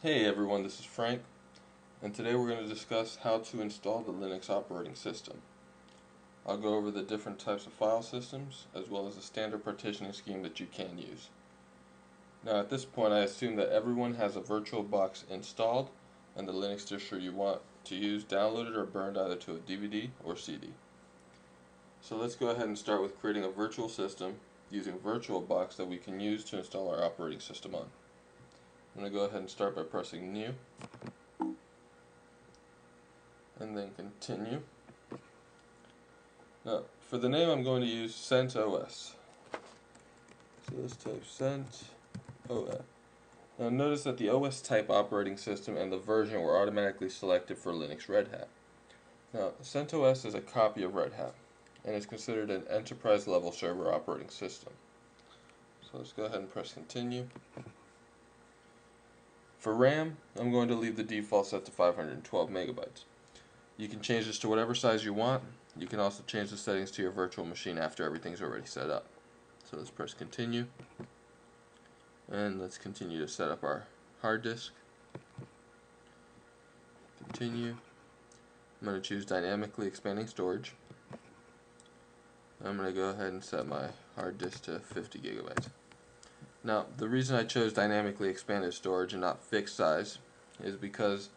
Hey everyone, this is Frank, and today we're going to discuss how to install the Linux operating system. I'll go over the different types of file systems, as well as the standard partitioning scheme that you can use. Now at this point I assume that everyone has a VirtualBox installed, and the Linux distro you want to use downloaded or burned either to a DVD or CD. So let's go ahead and start with creating a virtual system using VirtualBox that we can use to install our operating system on. I'm going to go ahead and start by pressing New, and then Continue. Now, for the name I'm going to use CentOS. So let's type CentOS. Now notice that the OS type operating system and the version were automatically selected for Linux Red Hat. Now, CentOS is a copy of Red Hat, and is considered an enterprise level server operating system. So let's go ahead and press Continue. For RAM, I'm going to leave the default set to 512 megabytes. You can change this to whatever size you want. You can also change the settings to your virtual machine after everything's already set up. So let's press Continue, and let's continue to set up our hard disk. Continue. I'm going to choose dynamically expanding storage. I'm going to go ahead and set my hard disk to 50 gigabytes. Now, the reason I chose dynamically expanded storage and not fixed size is because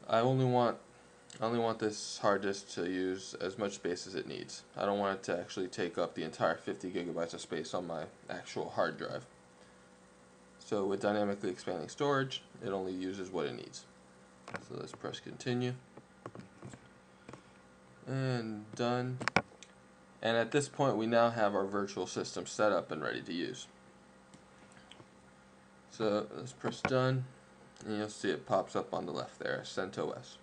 I only want this hard disk to use as much space as it needs. I don't want it to actually take up the entire 50 gigabytes of space on my actual hard drive. So with dynamically expanding storage, it only uses what it needs. So let's press Continue. And done. And at this point we now have our virtual system set up and ready to use. So let's press Done, and you'll see it pops up on the left there, CentOS.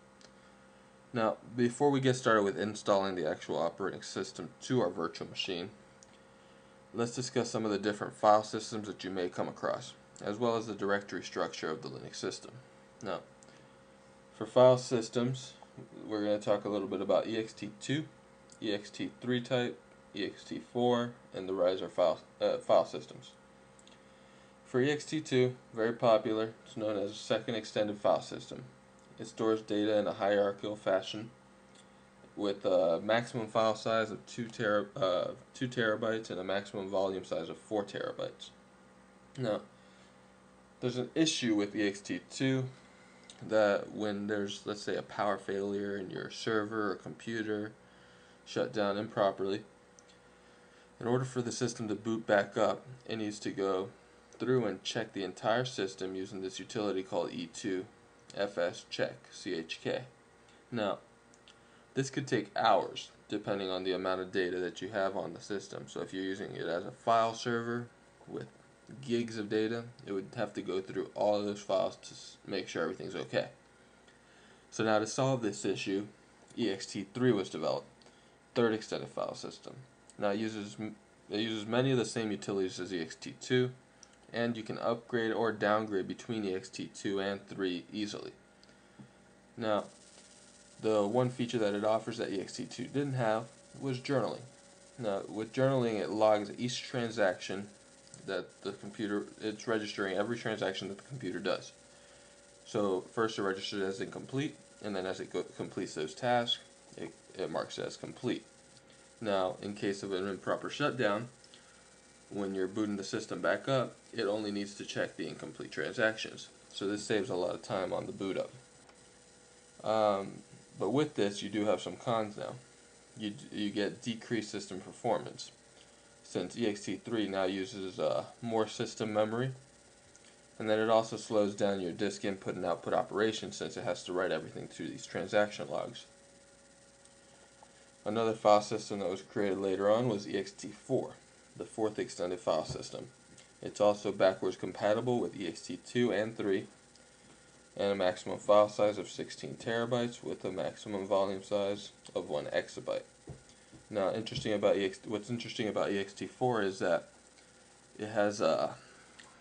Now, before we get started with installing the actual operating system to our virtual machine, let's discuss some of the different file systems that you may come across, as well as the directory structure of the Linux system. Now, for file systems, we're going to talk a little bit about ext2, ext3 type, ext4, and the riser file systems. For ext2, very popular, it's known as a second extended file system. It stores data in a hierarchical fashion with a maximum file size of 2 terabytes and a maximum volume size of 4 terabytes. Now, there's an issue with ext2 that when there's, let's say, a power failure in your server or computer shut down improperly, in order for the system to boot back up, it needs to go through and check the entire system using this utility called E2 FS check CHK. Now, this could take hours depending on the amount of data that you have on the system. So if you're using it as a file server with gigs of data, it would have to go through all of those files to make sure everything's okay. So now to solve this issue, ext3 was developed, third extended file system. Now it uses many of the same utilities as ext2, and you can upgrade or downgrade between ext2 and 3 easily. Now, the one feature that it offers that ext2 didn't have was journaling. Now, with journaling, it logs each transaction that it's registering every transaction that the computer does. So first it registers as incomplete, and then as it completes those tasks, it marks it as complete. Now, in case of an improper shutdown, when you're booting the system back up, it only needs to check the incomplete transactions. So this saves a lot of time on the boot up. But with this, you do have some cons now. You get decreased system performance, since ext3 now uses more system memory, and then it also slows down your disk input and output operations since it has to write everything to these transaction logs. Another file system that was created later on was ext4, the fourth extended file system. It's also backwards compatible with ext2 and 3, and a maximum file size of 16 terabytes with a maximum volume size of 1 exabyte. Now, what's interesting about ext4 is that it has a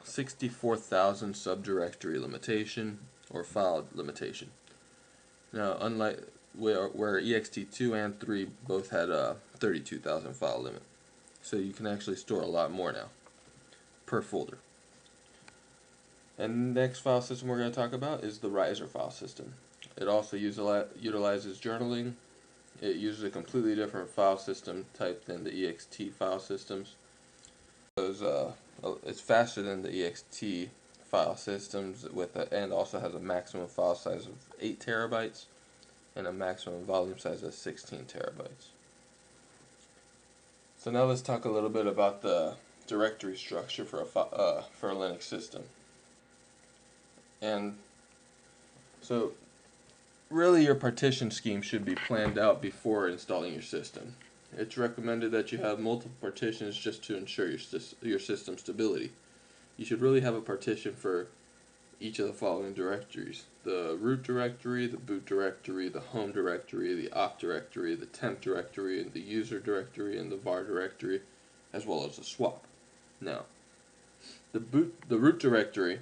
64,000 subdirectory limitation or file limitation. Now, unlike where ext2 and 3 both had a 32,000 file limit. So you can actually store a lot more now per folder. And the next file system we're going to talk about is the riser file system. It also utilizes journaling. It uses a completely different file system type than the ext file systems. It's faster than the ext file systems and also has a maximum file size of 8 terabytes and a maximum volume size of 16 terabytes. So now let's talk a little bit about the directory structure for a Linux system. And so really your partition scheme should be planned out before installing your system. It's recommended that you have multiple partitions just to ensure your system stability. You should really have a partition for each of the following directories: the root directory, the boot directory, the home directory, the op directory, the temp directory, and the user directory, and the var directory, as well as the swap. Now, the root directory,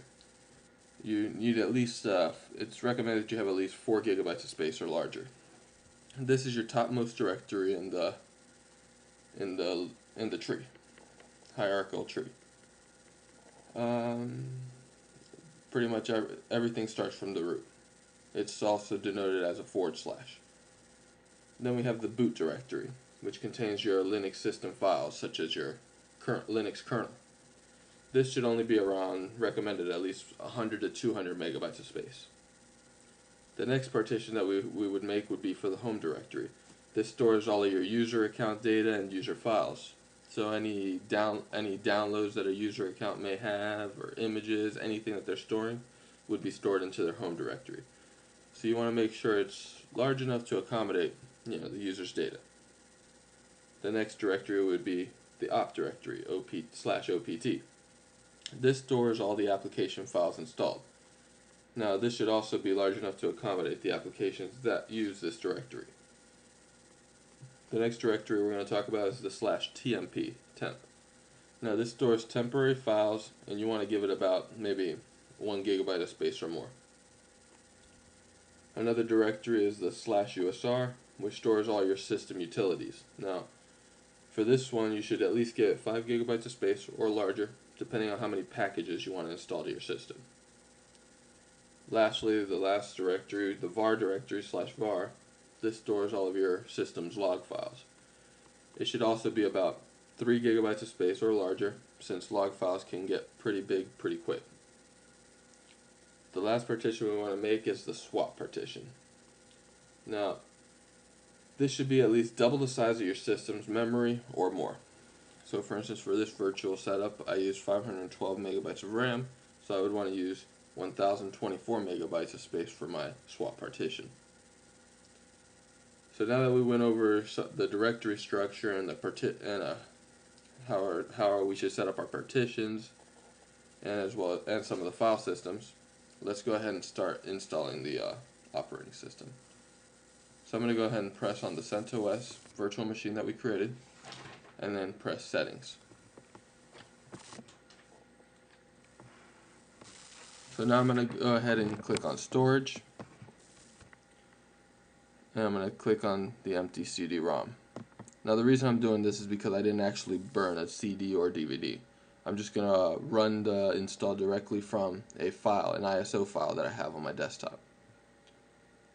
you need at least, it's recommended that you have at least 4 gigabytes of space or larger. This is your topmost directory in the tree, hierarchical tree. Pretty much everything starts from the root. It's also denoted as a /. Then we have the boot directory, which contains your Linux system files, such as your current Linux kernel. This should only be recommended at least 100 to 200 megabytes of space. The next partition that we would make would be for the home directory. This stores all of your user account data and user files. So any downloads that a user account may have, or images, anything that they're storing, would be stored into their home directory. So you want to make sure it's large enough to accommodate, the user's data. The next directory would be the op directory, /opt. This stores all the application files installed. Now this should also be large enough to accommodate the applications that use this directory. The next directory we're going to talk about is the /tmp, temp. Now this stores temporary files, and you want to give it about maybe 1 gigabyte of space or more. Another directory is the /usr, which stores all your system utilities. Now, for this one, you should at least get 5 gigabytes of space or larger, depending on how many packages you want to install to your system. Lastly, the last directory, the var directory /var, this stores all of your system's log files. It should also be about 3 gigabytes of space or larger, since log files can get pretty big pretty quick. The last partition we want to make is the swap partition. Now, this should be at least double the size of your system's memory or more. So for instance, for this virtual setup, I use 512 megabytes of RAM, so I would want to use 1024 megabytes of space for my swap partition. So now that we went over the directory structure and how we should set up our partitions, and some of the file systems, let's go ahead and start installing the operating system. So I'm going to go ahead and press on the CentOS virtual machine that we created, and then press Settings. So now I'm going to go ahead and click on Storage, and I'm going to click on the empty CD-ROM. Now the reason I'm doing this is because I didn't actually burn a CD or DVD. I'm just going to run the install directly from an ISO file that I have on my desktop.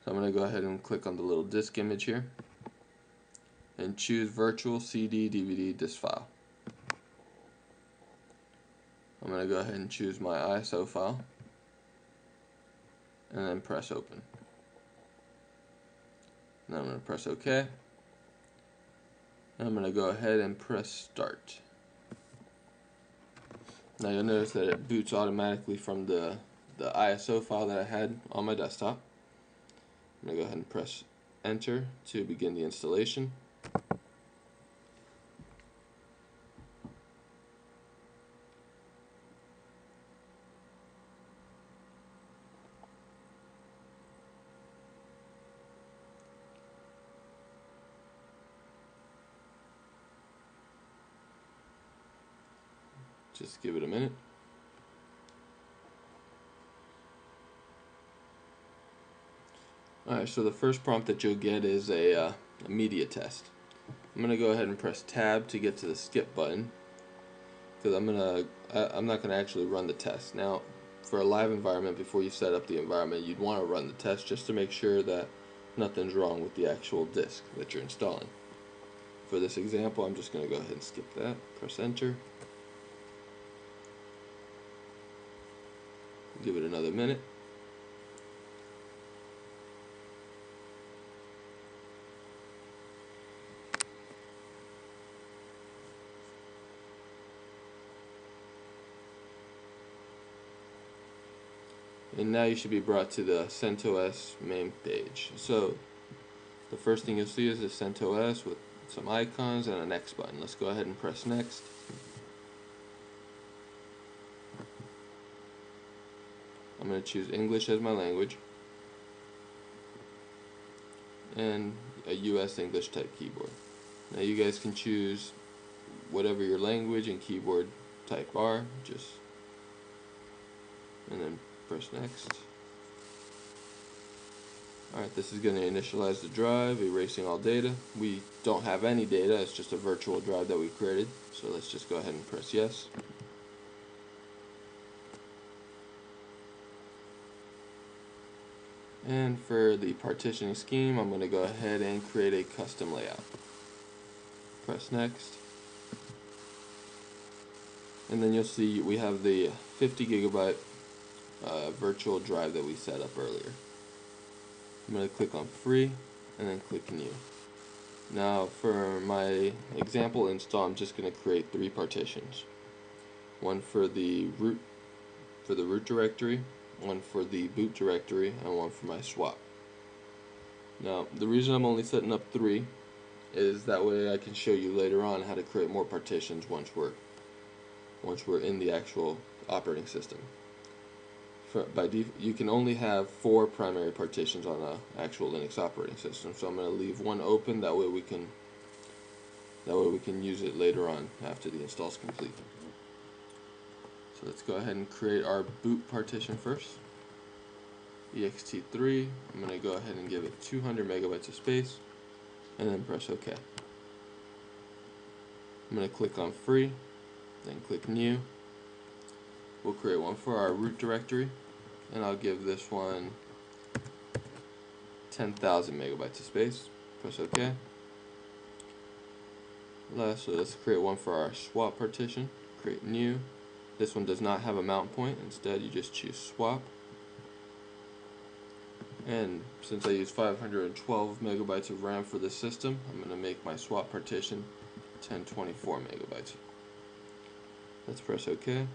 So I'm going to go ahead and click on the little disk image here and choose virtual CD DVD disk file. I'm going to go ahead and choose my ISO file and then press open. Now I'm going to press OK, and I'm going to go ahead and press start. Now you'll notice that it boots automatically from the ISO file that I had on my desktop. I'm going to go ahead and press enter to begin the installation. Just give it a minute. Alright, so the first prompt that you'll get is a media test. I'm going to go ahead and press tab to get to the skip button, because I'm not going to actually run the test. Now, for a live environment, before you set up the environment, you'd want to run the test just to make sure that nothing's wrong with the actual disk that you're installing. For this example, I'm just going to go ahead and skip that, press enter, give it another minute. And now you should be brought to the CentOS main page. So the first thing you'll see is the CentOS with some icons and a next button. Let's go ahead and press next. I'm going to choose English as my language and a US English type keyboard. Now you guys can choose whatever your language and keyboard type are, and then press next. Alright, this is going to initialize the drive, erasing all data. We don't have any data, it's just a virtual drive that we created. So let's just go ahead and press yes. And for the partitioning scheme, I'm going to go ahead and create a custom layout. Press next. And then you'll see we have the 50 gigabyte virtual drive that we set up earlier. I'm going to click on free and then click new. Now for my example install, I'm just going to create 3 partitions. One for the root directory, one for the boot directory, and one for my swap. Now the reason I'm only setting up 3 is that way I can show you later on how to create more partitions once we're in the actual operating system. By default, you can only have 4 primary partitions on an actual Linux operating system. So I'm going to leave one open. That way we can use it later on after the install is complete. So let's go ahead and create our boot partition first. ext3. I'm going to go ahead and give it 200 megabytes of space, and then press OK. I'm going to click on free, then click new. We'll create one for our root directory, and I'll give this one 10,000 megabytes of space. Press OK. Lastly, let's create one for our swap partition. Create new. This one does not have a mount point. Instead, you just choose swap. And since I use 512 megabytes of RAM for this system, I'm going to make my swap partition 1024 megabytes. Let's press OK.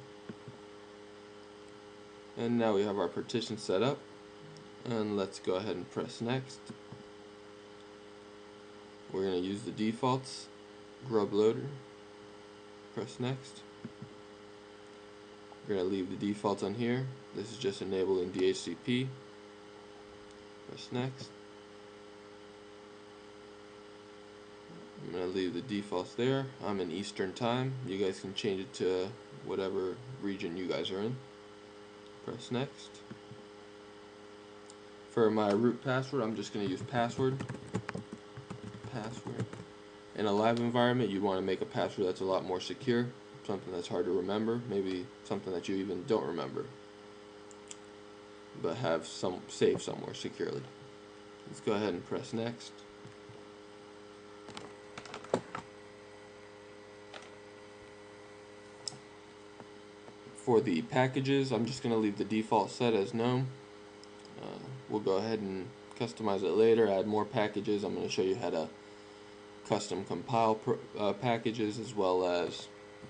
And now we have our partition set up, and let's go ahead and press next. We're going to use the defaults, grub loader, press next. We're going to leave the defaults on here. This is just enabling DHCP, press next. I'm going to leave the defaults there. I'm in Eastern time. You guys can change it to whatever region you guys are in. Press next. For my root password, I'm just going to use password. In a live environment, you want to make a password that's a lot more secure, something that's hard to remember, maybe something that you even don't remember, but have saved somewhere securely. Let's go ahead and press next. For the packages, I'm just going to leave the default set as GNOME. We'll go ahead and customize it later, add more packages. I'm going to show you how to custom compile packages as well as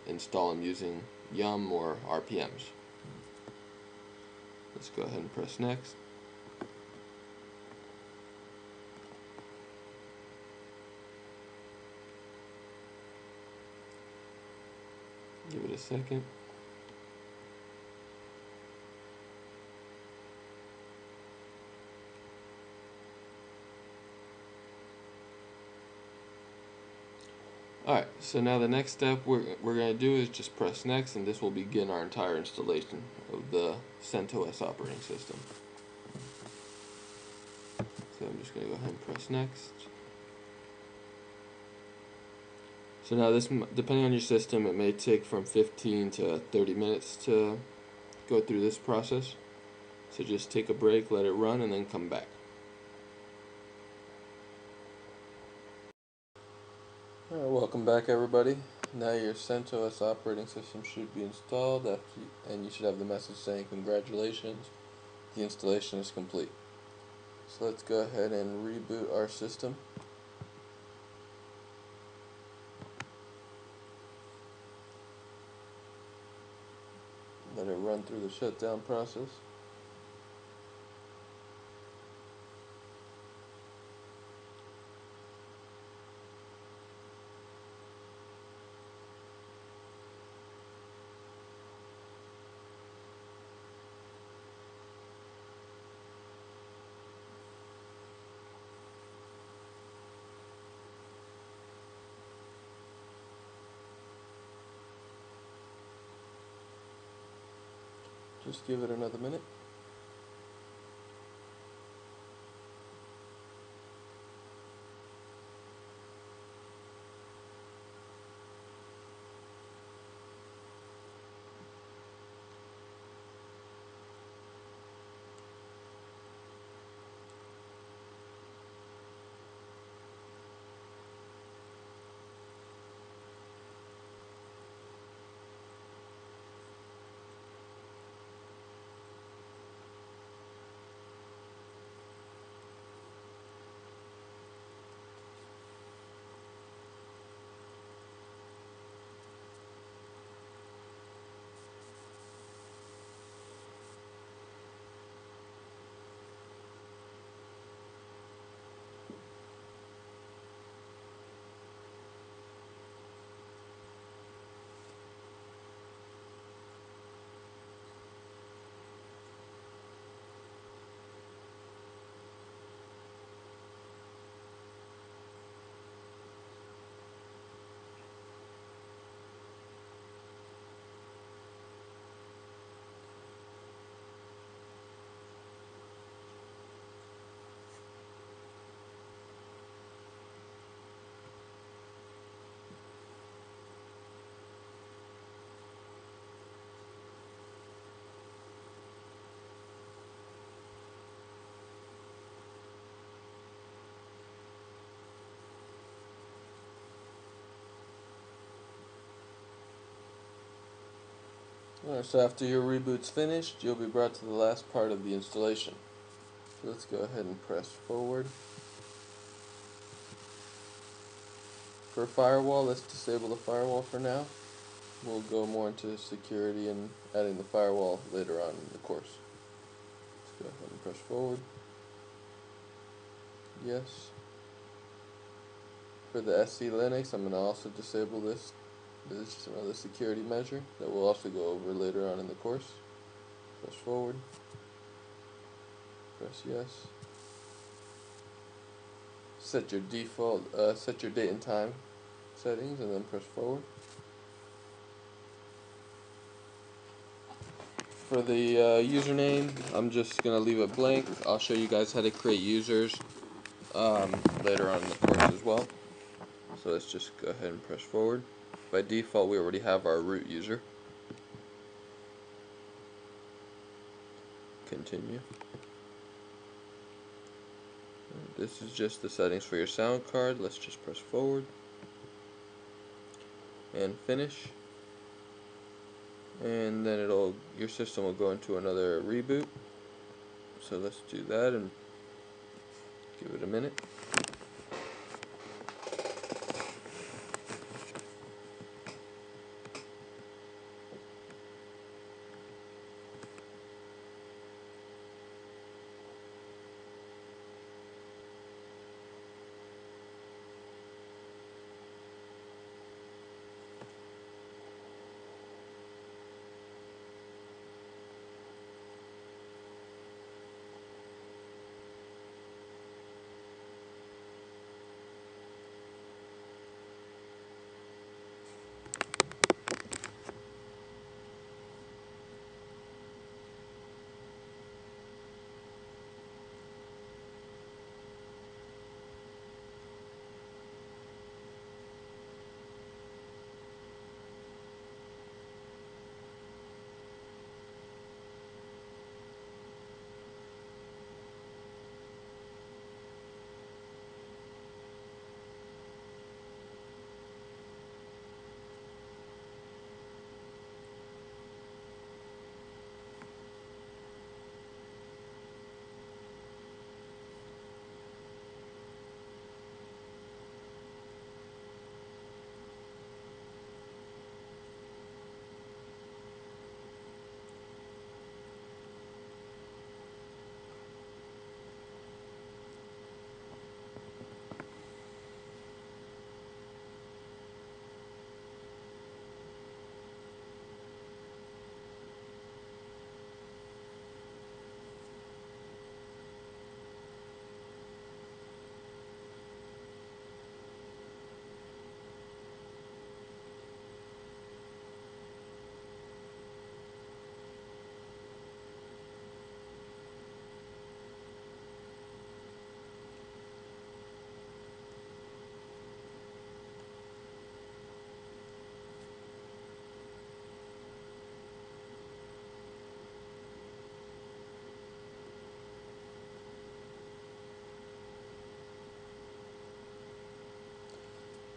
install them using yum or RPMs. Let's go ahead and press next. Give it a second. Alright, so now the next step we're going to do is just press next, and this will begin our entire installation of the CentOS operating system. So I'm just going to go ahead and press next. So now this, depending on your system, it may take from 15 to 30 minutes to go through this process. So just take a break, let it run, and then come back. Alright, welcome back everybody. Now your CentOS operating system should be installed and you should have the message saying congratulations, the installation is complete. So let's go ahead and reboot our system. Let it run through the shutdown process. Just give it another minute. Alright, so after your reboot's finished, you'll be brought to the last part of the installation. So let's go ahead and press forward. For firewall, let's disable the firewall for now. We'll go more into security and adding the firewall later on in the course. Let's go ahead and press forward. Yes. For the SC Linux, I'm going to also disable this. This is just another security measure that we'll also go over later on in the course. Press forward. Press yes. Set your set your date and time settings, and then press forward. For the username, I'm just going to leave it blank. I'll show you guys how to create users later on in the course as well. So let's just go ahead and press forward. By default, we already have our root user. Continue. This is just the settings for your sound card. Let's just press forward and finish. And then your system will go into another reboot. So let's do that and give it a minute.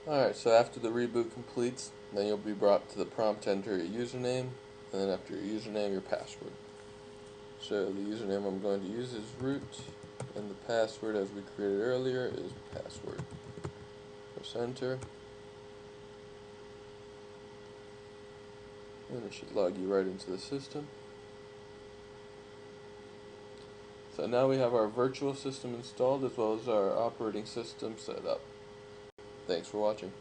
Alright, so after the reboot completes, then you'll be brought to the prompt to enter your username, and then after your username, your password. So the username I'm going to use is root, and the password as we created earlier is password. Press enter, and it should log you right into the system. So now we have our virtual system installed as well as our operating system set up. Thanks for watching.